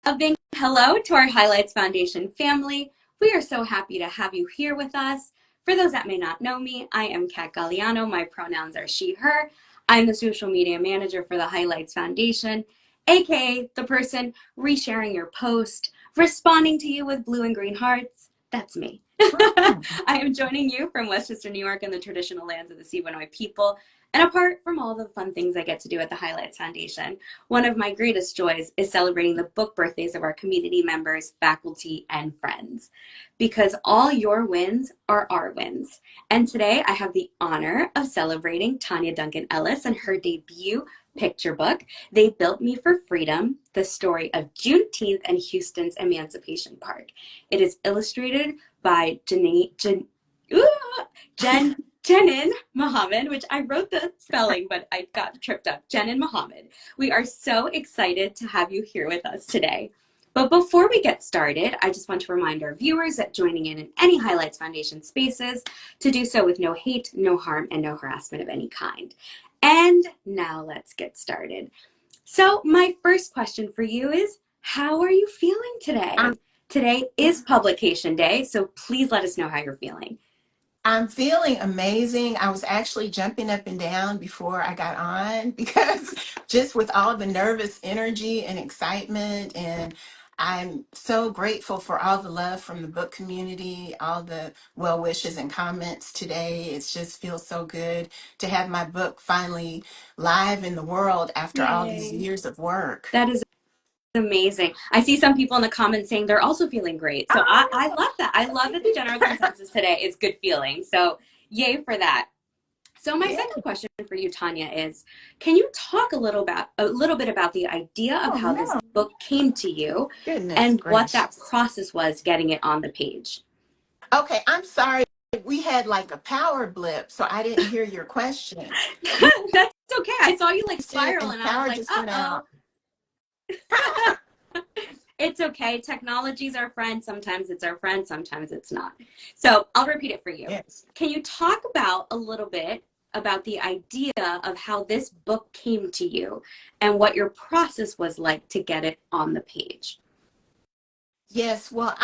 A big hello to our Highlights Foundation family. We are so happy to have you here with us. For those that may not know me, I am Kat Galliano. My pronouns are she, her. I'm the social media manager for the Highlights Foundation, aka the person resharing your post, responding to you with blue and green hearts. That's me. I am joining you from Westchester, New York, and the traditional lands of the Siwanoy people. And apart from all the fun things I get to do at the Highlights Foundation, one of my greatest joys is celebrating the book birthdays of our community members, faculty, and friends. Because all your wins are our wins. And today I have the honor of celebrating Tonya Duncan Ellis and her debut picture book, They Built Me for Freedom, the story of Juneteenth and Houston's Emancipation Park. It is illustrated by Jenin Muhammad, which I wrote the spelling, but I got tripped up. Jenin Muhammad. We are so excited to have you here with us today. But before we get started, I just want to remind our viewers that joining in any Highlights Foundation spaces to do so with no hate, no harm, and no harassment of any kind. And now let's get started. So my first question for you is, how are you feeling today? Today is publication day, so please let us know how you're feeling. I'm feeling amazing. I was actually jumping up and down before I got on because just with all the nervous energy and excitement, and I'm so grateful for all the love from the book community, all the well wishes and comments today. It just feels so good to have my book finally live in the world after all these Yay. years of work. That is amazing. I see some people in the comments saying they're also feeling great. So I love that. I love that the general consensus today is good feeling. So yay for that. So my Yeah. second question for you, Tonya, is can you talk a little bit about the idea of Oh, how this no. book came to you Goodness and what that gracious. process was getting it on the page? Okay, I'm sorry. We had like a power blip, so I didn't hear your question. That's okay. I saw you like spiral And the and I was power like, just went uh-oh. out. It's okay. Technology's our friend. Sometimes it's our friend, sometimes it's not. So I'll repeat it for you. Yes. Can you talk about a little bit about the idea of how this book came to you and what your process was like to get it on the page? Yes. Well,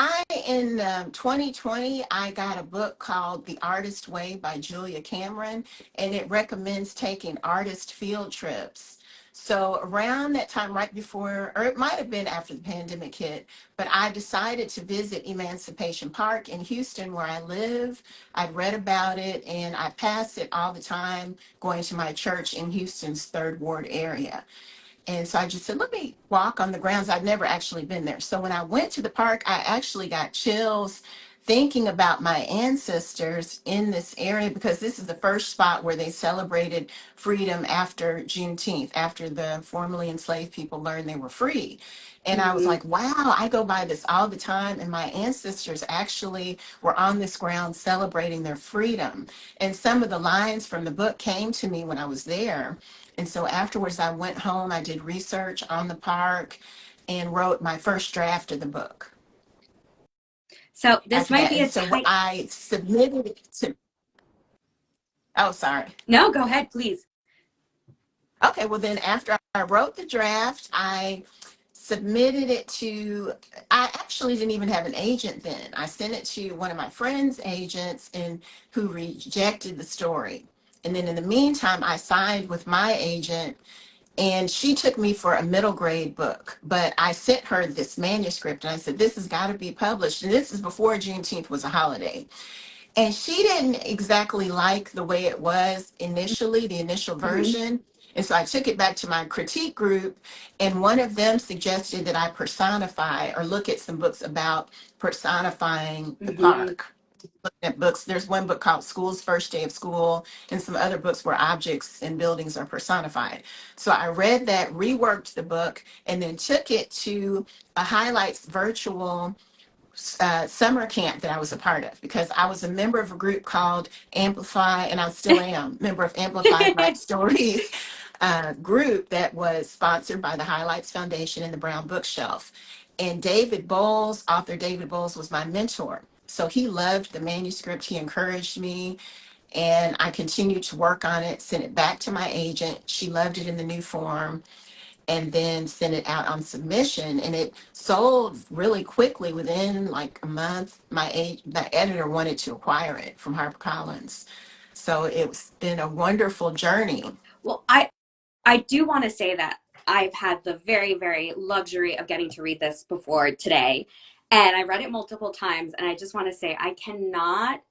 in 2020, I got a book called The Artist Way by Julia Cameron, and it recommends taking artist field trips. So around that time, right before, or it might have been after the pandemic hit, but I decided to visit Emancipation Park in Houston, where I live. I'd read about it, and I pass it all the time going to my church in Houston's Third Ward area. And so I just said, let me walk on the grounds. I'd never actually been there. So when I went to the park, I actually got chills thinking about my ancestors in this area because this is the first spot where they celebrated freedom after Juneteenth, after the formerly enslaved people learned they were free. And I was Mm-hmm. like, wow, I go by this all the time. And my ancestors actually were on this ground celebrating their freedom. And some of the lines from the book came to me when I was there. And so afterwards, I went home, I did research on the park, and wrote my first draft of the book So this after might that. be And a so tight. I submitted it to, oh, sorry. No, go ahead, please. Okay, well, then after I wrote the draft, I submitted it to, I actually didn't even have an agent then. I sent it to one of my friend's agents and who rejected the story. And then in the meantime, I signed with my agent and she took me for a middle grade book, but I sent her this manuscript and I said, this has got to be published. And this is before Juneteenth was a holiday. And she didn't exactly like the way it was initially, the initial Mm-hmm. version. And so I took it back to my critique group, and one of them suggested that I personify or look at some books about personifying the Mm-hmm. park. Looking at books, there's one book called School's First Day of School, and some other books where objects and buildings are personified. So I read that, reworked the book, and then took it to a Highlights virtual summer camp that I was a part of because I was a member of a group called Amplify, and I still am member of Amplified Right Stories group that was sponsored by the Highlights Foundation and the Brown Bookshelf. And David Bowles, author David Bowles, was my mentor. So he loved the manuscript. He encouraged me, and I continued to work on it, sent it back to my agent. She loved it in the new form. and then sent it out on submission, and it sold really quickly within like a month. My editor wanted to acquire it from HarperCollins. So it's been a wonderful journey. Well, I do want to say that I've had the very, very luxury of getting to read this before today. And I read it multiple times. And I just want to say, I cannot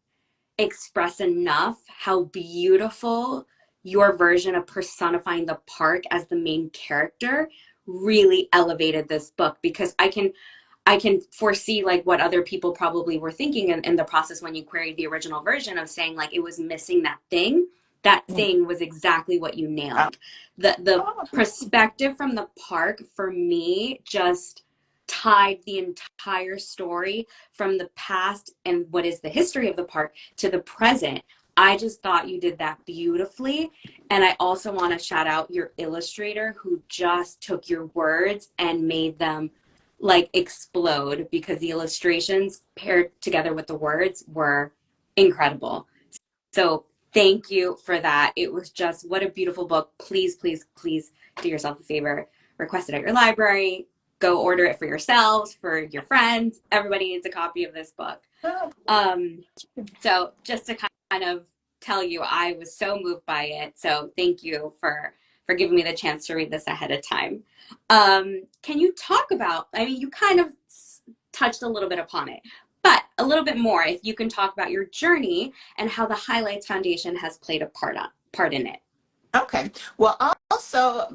express enough how beautiful your version of personifying the park as the main character really elevated this book, because I can foresee like what other people probably were thinking in the process when you queried the original version, of saying like it was missing that thing. That thing was exactly what you nailed. The perspective from the park for me just tied the entire story from the past and what is the history of the park to the present. I just thought you did that beautifully. And I also want to shout out your illustrator who just took your words and made them like explode, because the illustrations paired together with the words were incredible. So thank you for that. It was just, what a beautiful book. Please, please, please do yourself a favor. Request it at your library. Go order it for yourselves, for your friends. Everybody needs a copy of this book. So just to kind of tell you, I was so moved by it. So thank you for giving me the chance to read this ahead of time. Can you talk about, I mean, you kind of touched a little bit upon it, but a little bit more, if you can talk about your journey and how the Highlights Foundation has played a part in it. Okay. Well, also,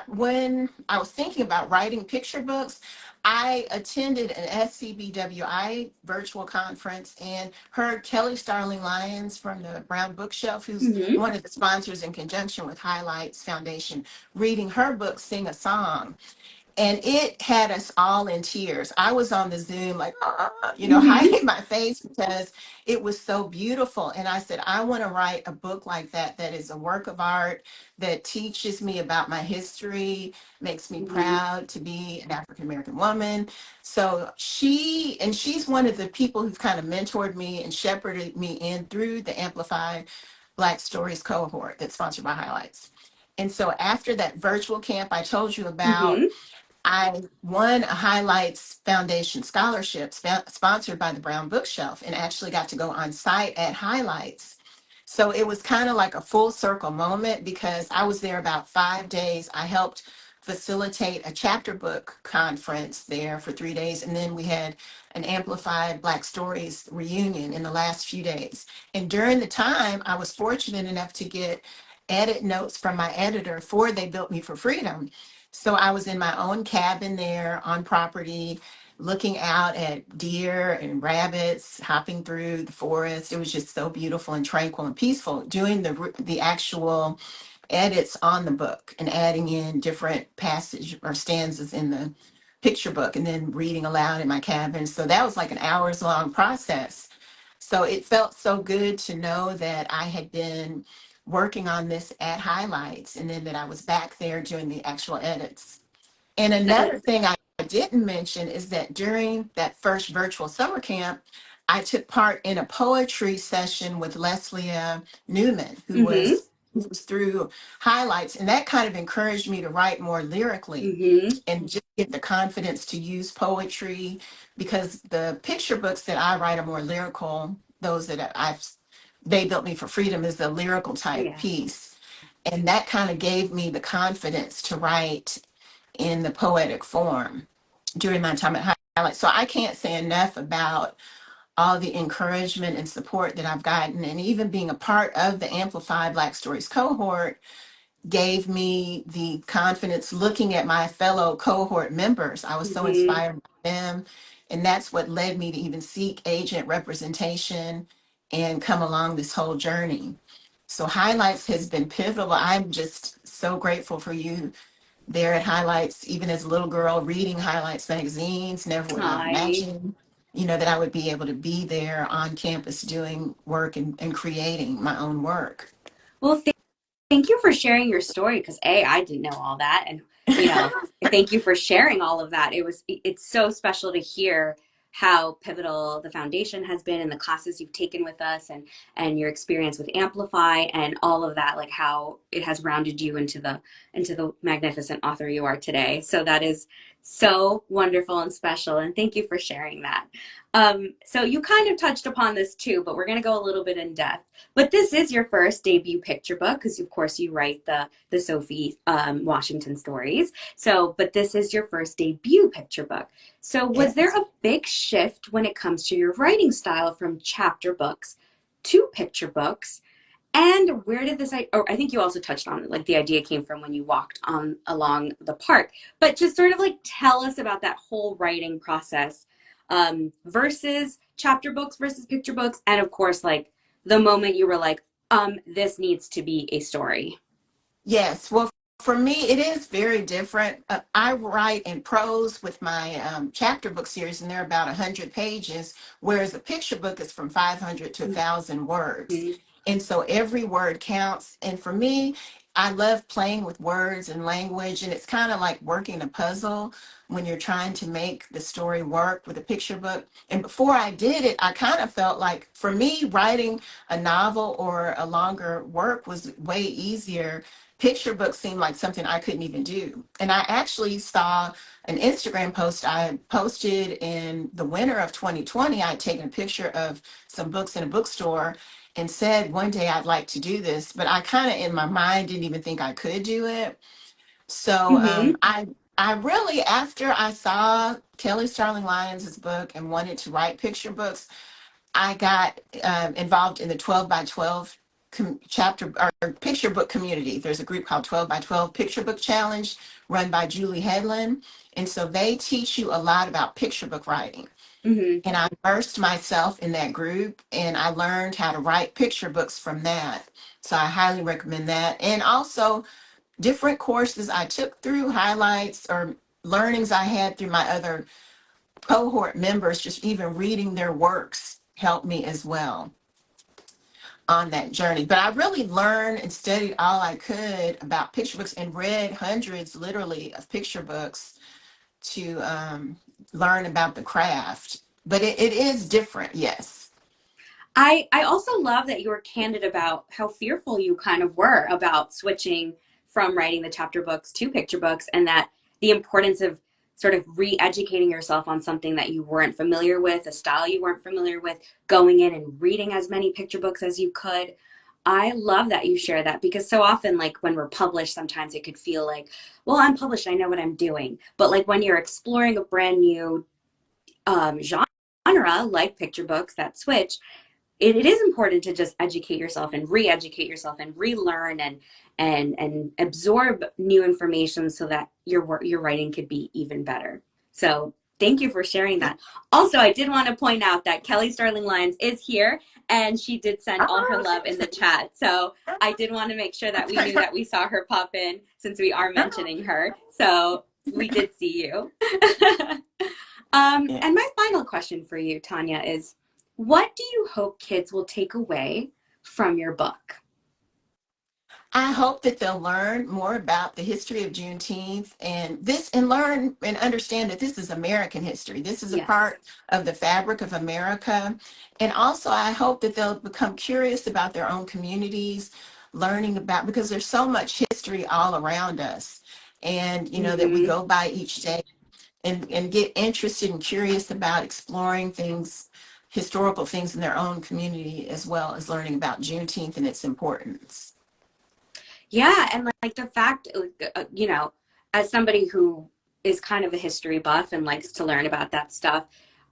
when I was thinking about writing picture books, I attended an SCBWI virtual conference and heard Kelly Starling Lyons from the Brown Bookshelf, who's Mm-hmm. one of the sponsors in conjunction with Highlights Foundation, reading her book, Sing a Song. And it had us all in tears. I was on the Zoom, like, Mm-hmm. hiding my face because it was so beautiful. And I said, I want to write a book like that, that is a work of art, that teaches me about my history, makes me Mm-hmm. proud to be an African American woman. So she's one of the people who's kind of mentored me and shepherded me in through the Amplified Black Stories cohort that's sponsored by Highlights. And so after that virtual camp I told you about, Mm-hmm. I won a Highlights Foundation scholarship sponsored by the Brown Bookshelf, and actually got to go on site at Highlights. So it was kind of like a full circle moment because I was there about 5 days. I helped facilitate a chapter book conference there for 3 days. And then we had an Amplified Black Stories reunion in the last few days. And during the time, I was fortunate enough to get edit notes from my editor for They Built Me for Freedom. So I was in my own cabin there on property, looking out at deer and rabbits, hopping through the forest. It was just so beautiful and tranquil and peaceful, doing the actual edits on the book and adding in different passage or stanzas in the picture book and then reading aloud in my cabin. So that was like an hours long process. So it felt so good to know that I had been working on this at Highlights and then that I was back there doing the actual edits. And another thing I didn't mention is that during that first virtual summer camp, I took part in a poetry session with Leslia Newman, Mm-hmm. who was through Highlights, and that kind of encouraged me to write more lyrically Mm-hmm. and just get the confidence to use poetry, because the picture books that I write are more lyrical. Those that They Built Me for Freedom is the lyrical type Yeah. piece. And that kind of gave me the confidence to write in the poetic form during my time at Highlight. So I can't say enough about all the encouragement and support that I've gotten. And even being a part of the Amplify Black Stories cohort gave me the confidence looking at my fellow cohort members. I was so Mm-hmm. inspired by them. And that's what led me to even seek agent representation and come along this whole journey. So Highlights has been pivotal. I'm just so grateful for you there at Highlights, even as a little girl reading Highlights magazines. Never would have Hi. imagined, that I would be able to be there on campus doing work and creating my own work. Well, thank you for sharing your story, because I didn't know all that. And, you know, thank you for sharing all of that. It's so special to hear how pivotal the foundation has been and the classes you've taken with us and your experience with Amplify and all of that, like how it has rounded you into the magnificent author you are today. So that is so wonderful and special. And thank you for sharing that. So you kind of touched upon this too, but we're going to go a little bit in depth. But this is your first debut picture book because, of course, you write the Sophie Washington stories. So, but this is your first debut picture book. So, was there Yes. a big shift when it comes to your writing style from chapter books to picture books? And where did this, I think you also touched on it, like the idea came from when you walked on along the park, but just sort of like tell us about that whole writing process versus chapter books versus picture books. And of course, like the moment you were like, this needs to be a story. Yes. Well, for me, it is very different. I write in prose with my chapter book series, and they're about 100 pages, whereas a picture book is from 500 to 1,000 words. Mhm. And so every word counts. And for me, I love playing with words and language, and it's kind of like working a puzzle when you're trying to make the story work with a picture book. And before I did it, I kind of felt like for me, writing a novel or a longer work was way easier. Picture books seemed like something I couldn't even do. And I actually saw an Instagram post I posted in the winter of 2020. I had taken a picture of some books in a bookstore and said one day I'd like to do this, but I kind of in my mind didn't even think I could do it. So Hmm. I really, after I saw Kelly Starling Lyons' book and wanted to write picture books, I got involved in the 12 by 12 chapter or picture book community. There's a group called 12 by 12 Picture Book Challenge run by Julie Hedlund. And so they teach you a lot about picture book writing. Hmm. And I immersed myself in that group and I learned how to write picture books from that. So I highly recommend that. And also different courses I took through, highlights or learnings I had through my other cohort members, just even reading their works helped me as well on that journey. But I really learned and studied all I could about picture books and read hundreds, literally, of picture books to learn about the craft. But it is different, yes. I also love that you were candid about how fearful you kind of were about switching from writing the chapter books to picture books and that the importance of sort of re-educating yourself on something that you weren't familiar with, a style you weren't familiar with, going in and reading as many picture books as you could. I love that you share that because so often, like when we're published, sometimes it could feel like, well, I'm published, I know what I'm doing. But like when you're exploring a brand new genre like picture books that switch, it is important to just educate yourself and re-educate yourself and relearn and absorb new information so that your writing could be even better. So thank you for sharing that. Also, I did want to point out that Kelly Starling Lyons is here and she did send all her Oh, love in the chat. So I did want to make sure that we knew that we saw her pop in since we are mentioning her. So we did see you. yeah. And my final question for you, Tonya, is what do you hope kids will take away from your book? I hope that they'll learn more about the history of Juneteenth and this and learn and understand that this is American history. This is a Yes. part of the fabric of America. And also, I hope that they'll become curious about their own communities, learning about, because there's so much history all around us. And, you know, that we Hmm. go by each day and get interested and curious about exploring things, historical things in their own community, as well as learning about Juneteenth and its importance. Yeah, and like the fact, as somebody who is kind of a history buff and likes to learn about that stuff,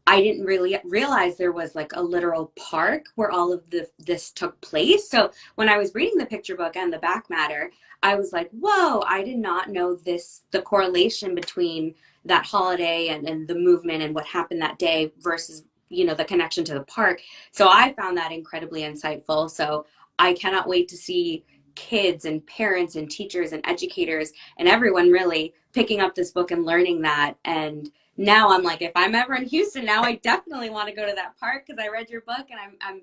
I didn't really realize there was like a literal park where all of this took place. So when I was reading the picture book and the back matter, I was like, whoa, I did not know this, the correlation between that holiday and the movement and what happened that day versus, the connection to the park. So I found that incredibly insightful. So I cannot wait to see kids and parents and teachers and educators and everyone really picking up this book and learning that. And now I'm like, if I'm ever in Houston, now I definitely want to go to that park because I read your book and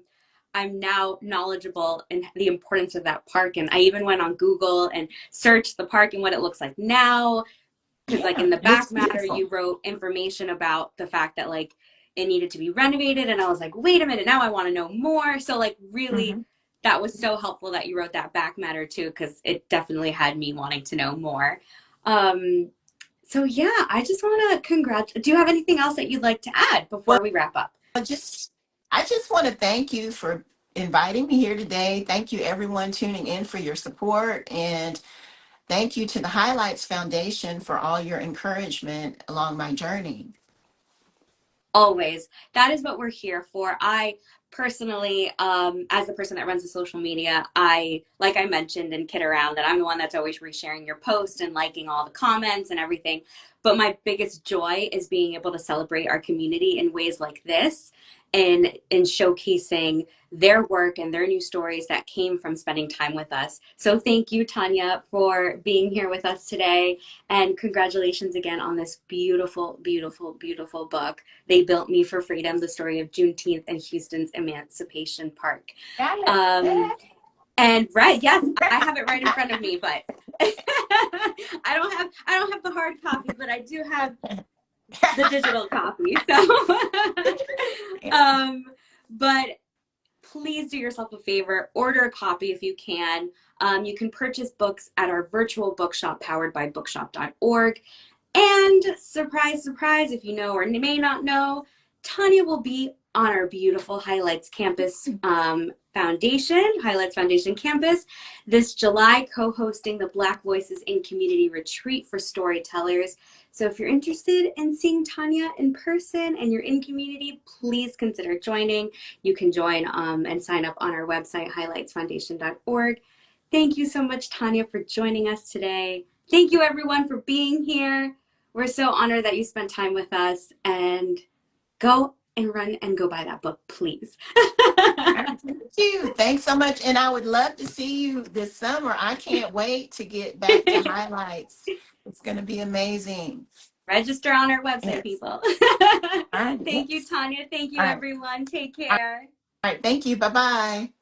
I'm now knowledgeable in the importance of that park. And I even went on Google and searched the park and what it looks like now. Because like Yeah, in the it's back matter, beautiful. you wrote information about the fact that like it needed to be renovated. And I was like, wait a minute, now I want to know more. So like really, Mhm. that was so helpful that you wrote that back matter too, because it definitely had me wanting to know more. Um, so yeah, I just want to congratulate. Do you have anything else that you'd like to add Well, before we wrap up? just I just want to thank you for inviting me here today. Thank you everyone tuning in for your support, and thank you to the Highlights Foundation for all your encouragement along my journey. Always. That is what we're here for. I personally, as the person that runs the social media, like I mentioned and kid around that I'm the one that's always resharing your post and liking all the comments and everything. But my biggest joy is being able to celebrate our community in ways like this and in showcasing their work and their new stories that came from spending time with us. So thank you, Tonya, for being here with us today. And congratulations again on this beautiful, beautiful, beautiful book. They Built Me for Freedom, the story of Juneteenth and Houston's Emancipation Park. Got Um, it. and right, yes, I have it right in front of me, but I don't have the hard copy, but I do have the digital copy. So um, but please do yourself a favor, order a copy if you can. You can purchase books at our virtual bookshop powered by bookshop.org. And surprise, surprise, if you know or may not know, Tonya will be on our beautiful Highlights Campus Highlights Foundation campus this July, co-hosting the Black Voices in Community Retreat for Storytellers. So if you're interested in seeing Tonya in person and you're in community, please consider joining. You can join and sign up on our website, highlightsfoundation.org. Thank you so much, Tonya, for joining us today. Thank you, everyone, for being here. We're so honored that you spent time with us, and go and run and go buy that book, please. Thank you. Thanks so much. And I would love to see you this summer. I can't wait to get back to Highlights. It's going to be amazing. Register on our website, Yes. people. All right. Thank you, Yes. Tonya. Thank you, All right. everyone. Take All care. right. Thank you. Bye bye.